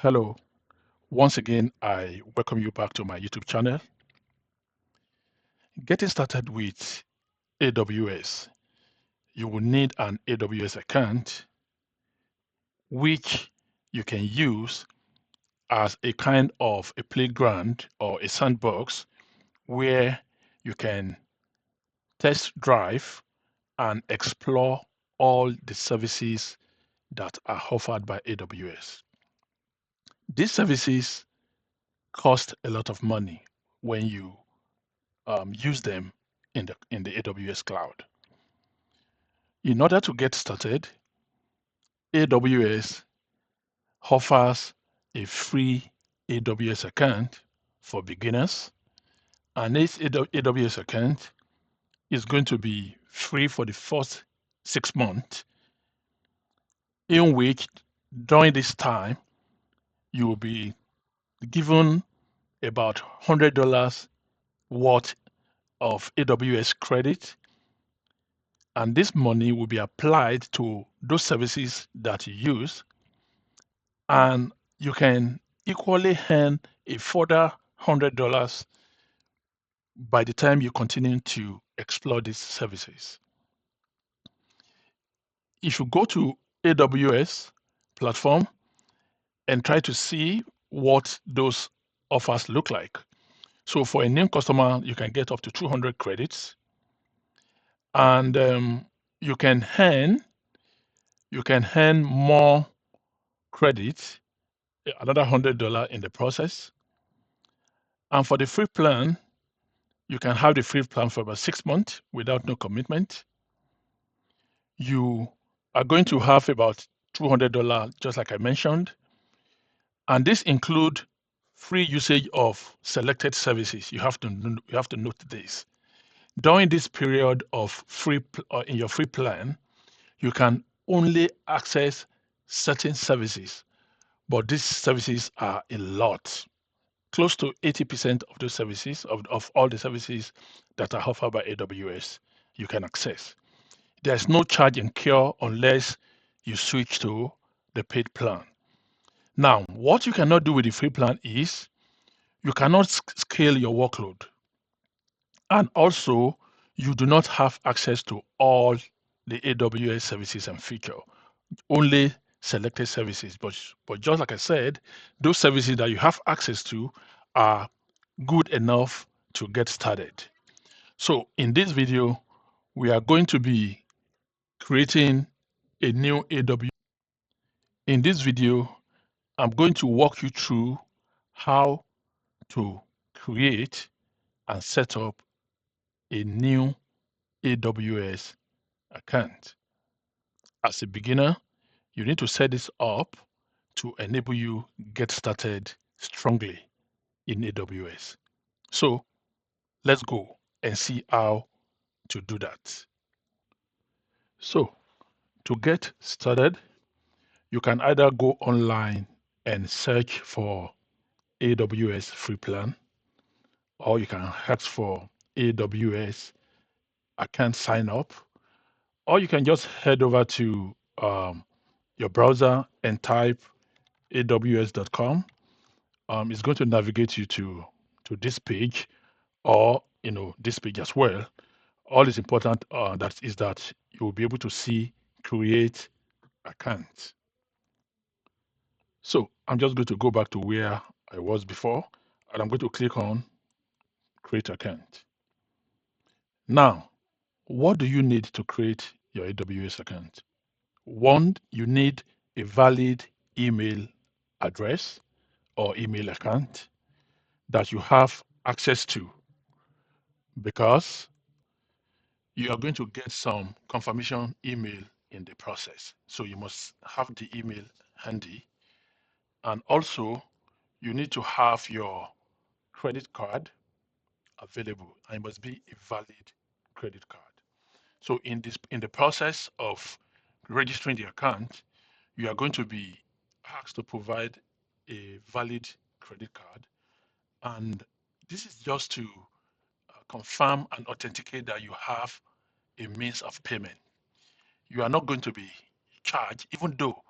Hello, once again, I welcome you back to my YouTube channel. Getting started with AWS, you will need an AWS account, which you can use as a kind of a playground or a sandbox where you can test drive and explore all the services that are offered by AWS. These services cost a lot of money when you use them in the AWS cloud. In order to get started, AWS offers a free AWS account for beginners, and this AWS account is going to be free for the first 6 months, in which during this time you will be given about $100 worth of AWS credit, and this money will be applied to those services that you use, and you can equally earn a further $100 by the time you continue to explore these services. If you go to AWS platform and try to see what those offers look like. So for a new customer, you can get up to 200 credits, and you can earn more credits, another $100 in the process. And for the free plan, you can have the free plan for about 6 months without no commitment. You are going to have about $200, just like I mentioned, and this include free usage of selected services. You have to note this. During this period of in your free plan, you can only access certain services, but these services are a lot. Close to 80% of those services, of all the services that are offered by AWS, you can access. There's no charge incur unless you switch to the paid plan. Now, what you cannot do with the free plan is you cannot scale your workload. And also, you do not have access to all the AWS services and feature, only selected services. But just like I said, those services that you have access to are good enough to get started. So in this video, we are going to be creating a new AWS. In this video, I'm going to walk you through how to create and set up a new AWS account. As a beginner, you need to set this up to enable you get started strongly in AWS. So let's go and see how to do that. So to get started, you can either go online and search for AWS free plan, or you can search for AWS account sign up, or you can just head over to your browser and type aws.com. It's going to navigate you to this page, or this page as well. All is important that is that you will be able to see create account. So I'm just going to go back to where I was before, and I'm going to click on create account. Now, what do you need to create your AWS account? One, you need a valid email address or email account that you have access to, because you are going to get some confirmation email in the process. So you must have the email handy. And also, you need to have your credit card available, and it must be a valid credit card. So in the process of registering the account, you are going to be asked to provide a valid credit card, and this is just to confirm and authenticate that you have a means of payment. You are not going to be charged, even though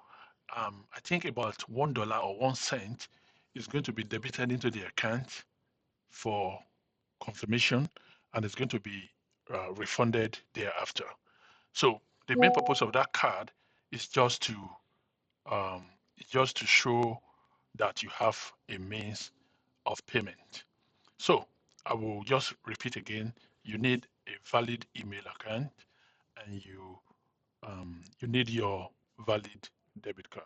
I think about $1 or 1 cent is going to be debited into the account for confirmation, and it's going to be refunded thereafter. So the main purpose of that card is um, just to show that you have a means of payment. So I will just repeat again. You need a valid email account, and you need your valid debit card.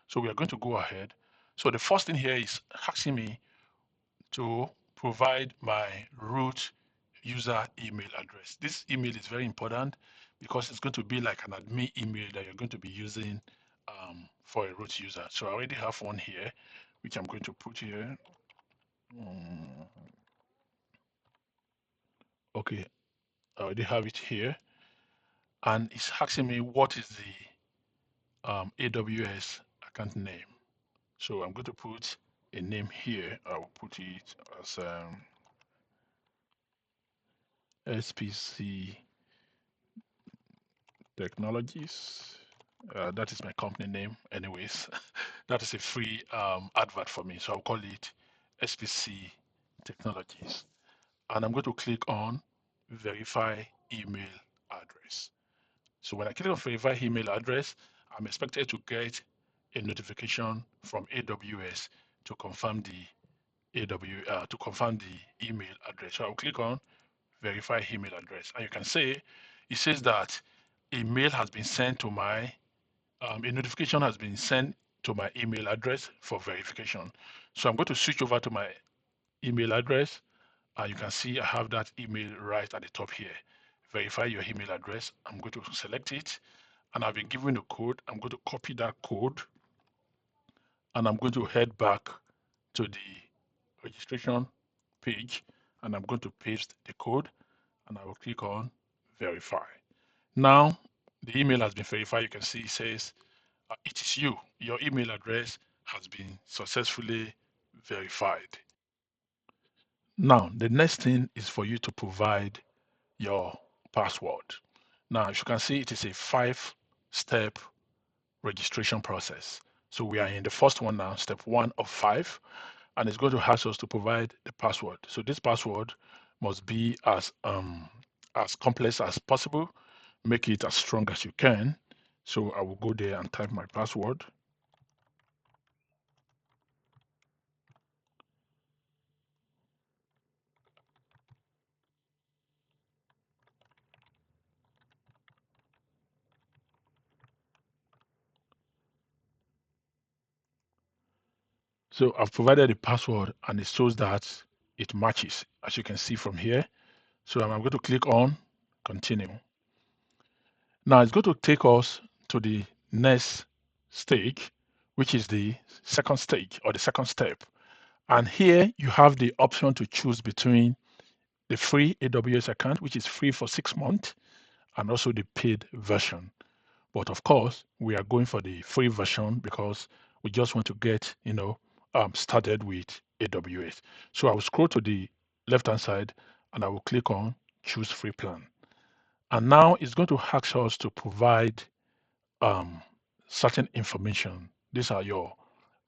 So we are going to go ahead. So the first thing here is asking me to provide my root user email address. This email is very important because it's going to be like an admin email that you're going to be using for a root user. So I already have one here, which I'm going to put here. Mm, Okay, I already have it here. And it's asking me what is the AWS account name. So I'm going to put a name here. I will put it as SPC Technologies. That is my company name, anyways. That is a free advert for me. So I'll call it SPC Technologies. And I'm going to click on verify email address. So when I click on verify email address, I'm expected to get a notification from AWS to confirm the to confirm the email address. So I'll click on verify email address, and you can see it says that a mail has been sent to my a notification has been sent to my email address for verification. So I'm going to switch over to my email address. You can see I have that email right at the top here. Verify your email address. I'm going to select it, and I've been given a code. I'm going to copy that code, and I'm going to head back to the registration page, and I'm going to paste the code, and I will click on verify. Now, the email has been verified. You can see it says it is you. Your email address has been successfully verified. Now, the next thing is for you to provide your password. Now, as you can see, it is a 5-step registration process. So we are in the first one now, step 1 of 5, and it's going to ask us to provide the password. So this password must be as complex as possible. Make it as strong as you can. So I will go there and type my password. So I've provided the password, and it shows that it matches, as you can see from here. So I'm going to click on continue. Now it's going to take us to the next stage, which is the second stage or the second step. And here you have the option to choose between the free AWS account, which is free for 6 months, and also the paid version. But of course, we are going for the free version because we just want to get, started with AWS. So I will scroll to the left-hand side, and I will click on choose free plan. And now it's going to ask us to provide um, certain information. These are your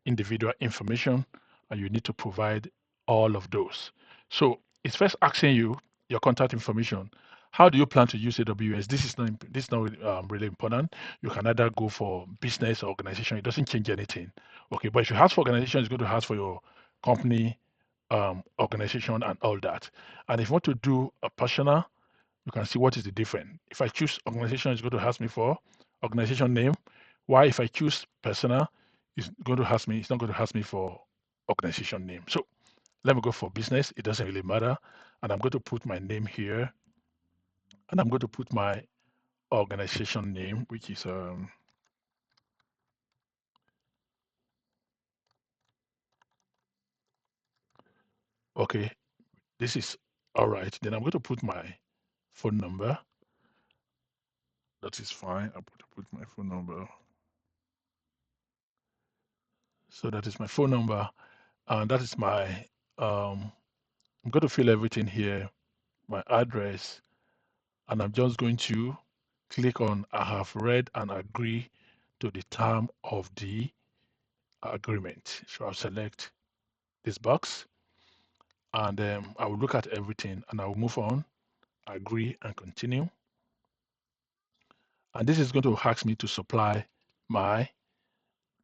individual information, and you need to provide all of those. So it's first asking you your contact information. How do you plan to use AWS? This is not really important. You can either go for business or organization. It doesn't change anything. Okay, but if you ask for organization, it's going to ask for your company, organization, and all that. And if you want to do a personal, you can see what is the difference. If I choose organization, it's going to ask me for organization name. Why if I choose personal, it's not going to ask me for organization name. So let me go for business. It doesn't really matter. And I'm going to put my name here, and I'm going to put my organization name, which is okay. This is all right. Then I'm going to put my phone number. That is fine. I'm going to put my phone number. So that is my phone number, and that is my I'm going to fill everything here, my address, and I'm just going to click on I have read and agree to the term of the agreement. So I'll select this box, and I will look at everything, and I will move on, agree, and continue. And this is going to ask me to supply my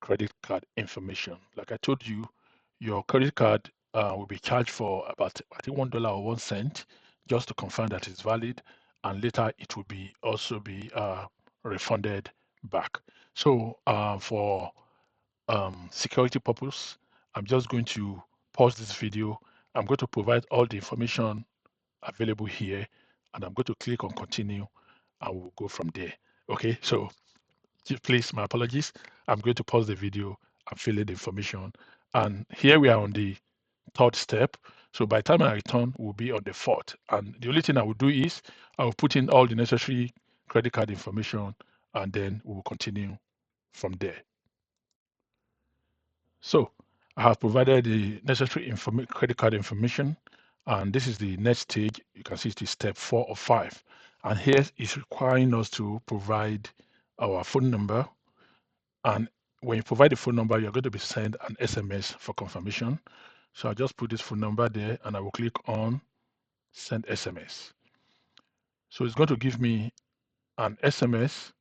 credit card information. Like I told you, your credit card will be charged for about, I think, $1 or 1 cent, just to confirm that it's valid, and later it will be also be refunded back. So for security purpose, I'm just going to pause this video. I'm going to provide all the information available here, and I'm going to click on continue, and we'll go from there. Okay, so please, my apologies. I'm going to pause the video and fill in the information. And here we are on the third step. So by the time I return, we'll be on the fourth. And the only thing I will do is I will put in all the necessary credit card information, and then we'll continue from there. So I have provided the necessary credit card information, and this is the next stage. You can see it is step 4 or 5. And here is requiring us to provide our phone number. And when you provide the phone number, you're going to be sent an SMS for confirmation. So I'll just put this phone number there, and I will click on send SMS. So it's going to give me an SMS.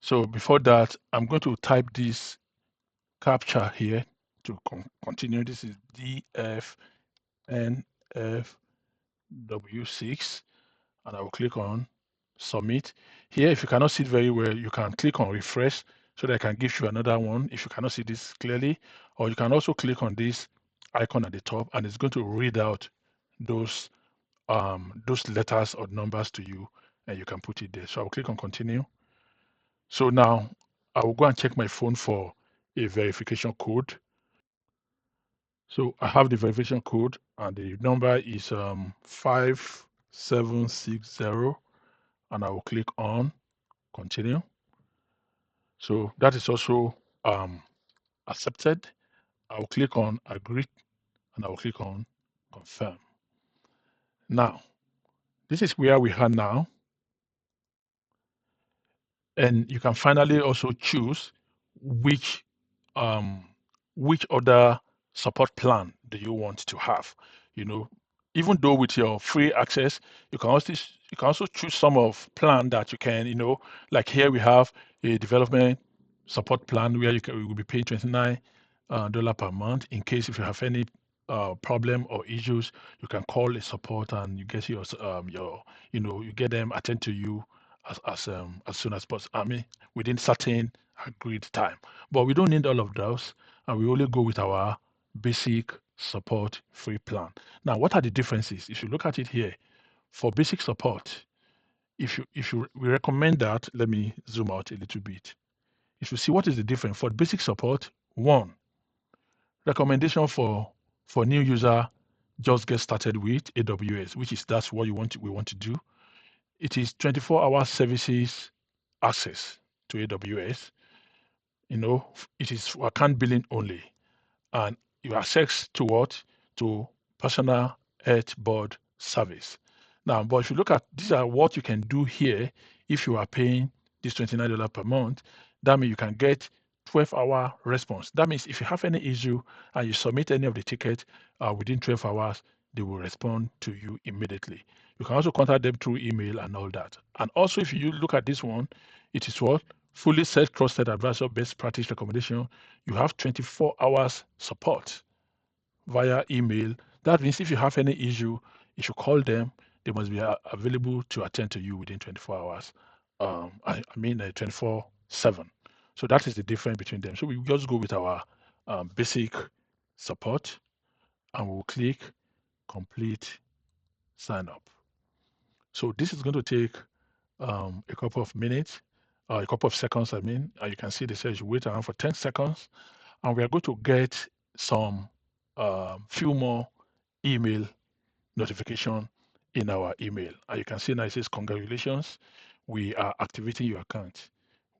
So before that, I'm going to type this captcha here to continue. This is DFNFW6, and I will click on submit. Here, if you cannot see it very well, you can click on refresh so that I can give you another one if you cannot see this clearly, or you can also click on this icon at the top, and it's going to read out those letters or numbers to you, and you can put it there. So I'll click on continue. So now I will go and check my phone for a verification code. So I have the verification code, and the number is 5760, and I will click on continue. So that is also accepted. I will click on agree, and I will click on confirm. Now, this is where we are now. And you can finally also choose which um, which other support plan do you want to have. You know, even though with your free access, you can also choose some of plan that you can, like here we have a development support plan where you will be paying $29 per month in case if you have any problem or issues, you can call a support and you get you get them attend to you as soon as possible. I mean, within certain agreed time. But we don't need all of those, and we only go with our basic support free plan. Now, what are the differences? If you look at it here, for basic support, if you we recommend that, let me zoom out a little bit. If you see what is the difference for basic support, one recommendation for new user, just get started with AWS, which is that's what we want to do. It is 24-hour services access to AWS. It is for account billing only, and you access to what? To personal health board service. Now, but if you look at these are what you can do here if you are paying this $29 per month, that means you can get 12-hour response. That means if you have any issue and you submit any of the tickets within 12 hours, they will respond to you immediately. You can also contact them through email and all that. And also, if you look at this one, it is what? Fully self-trusted advisor best practice recommendation. You have 24 hours support via email. That means if you have any issue, you should call them. They must be available to attend to you within 24 hours. I mean 24/7. So that is the difference between them. So we just go with our basic support, and we'll click complete sign up. So this is going to take a couple of minutes, a couple of seconds, I mean. You can see they say you wait around for 10 seconds, and we are going to get some few more email notification in our email. And you can see now it says, congratulations, we are activating your account,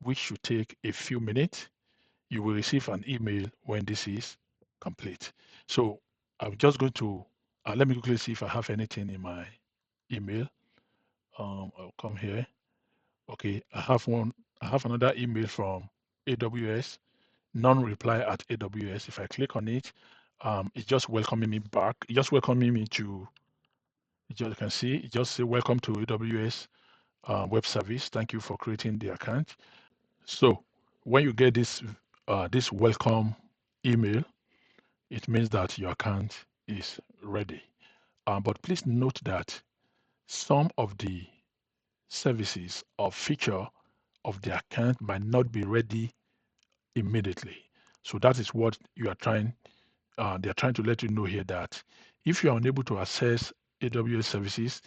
which should take a few minutes. You will receive an email when this is complete. So I'm just going to, let me quickly see if I have anything in my email. I'll come here. Okay, I have another email from AWS, non-reply at AWS. If I click on it, it's just welcoming me back. It's just welcoming me to, you can see, it just say welcome to AWS web service. Thank you for creating the account. So when you get this welcome email, it means that your account is ready. But please note that some of the services or feature of the account might not be ready immediately. So that is what you are trying. They are trying to let you know here that if you are unable to access AWS services,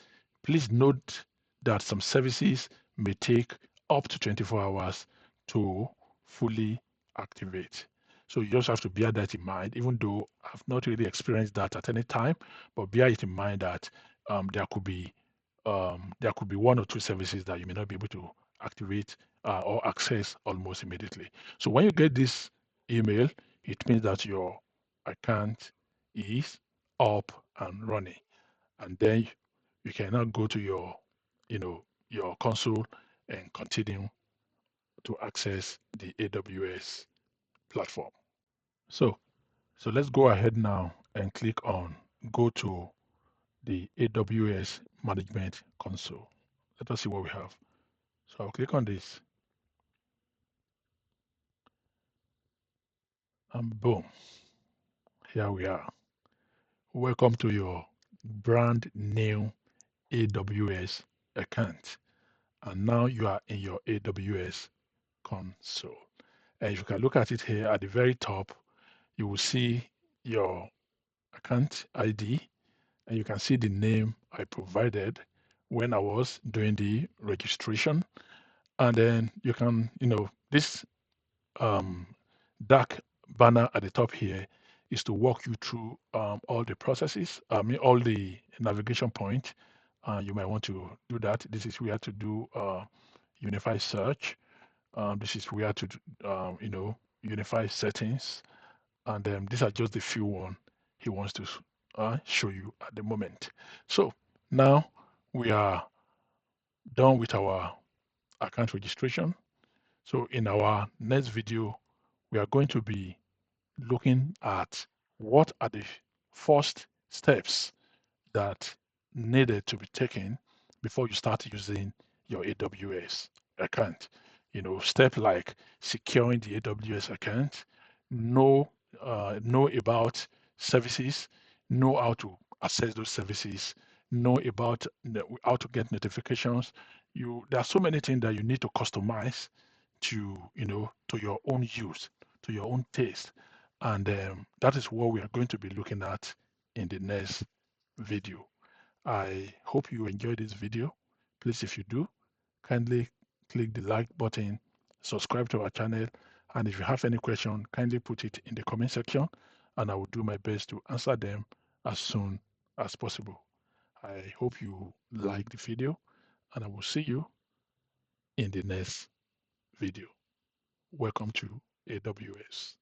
please note that some services may take up to 24 hours to fully activate. So you just have to bear that in mind, even though I've not really experienced that at any time, but bear it in mind that there could be one or two services that you may not be able to activate or access almost immediately. So when you get this email, it means that your account is up and running, and then you can now go to your console and continue to access the AWS platform. So let's go ahead now and click on go to the AWS Management Console. Let us see what we have. So I'll click on this, and boom, here we are. Welcome to your brand new AWS account. And now you are in your AWS console. And if you can look at it here at the very top, you will see your account ID, and you can see the name I provided when I was doing the registration. And then you can, this um, dark banner at the top here is to walk you through all the processes, all the navigation point. You might want to do that. This is where to do unified search. This is where to, unify settings. And these are just the few one he wants to show you at the moment. So now we are done with our account registration. So in our next video, we are going to be looking at what are the first steps that needed to be taken before you start using your AWS account. Step like securing the AWS account, know know about services, know how to access those services, know about how to get notifications. There are so many things that you need to customize to your own use, to your own taste, and that is what we are going to be looking at in the next video. I hope you enjoyed this video. Please, if you do, kindly click the like button, subscribe to our channel, and if you have any question, kindly put it in the comment section, and I will do my best to answer them as soon as possible. I hope you like the video, and I will see you in the next video. Welcome to AWS.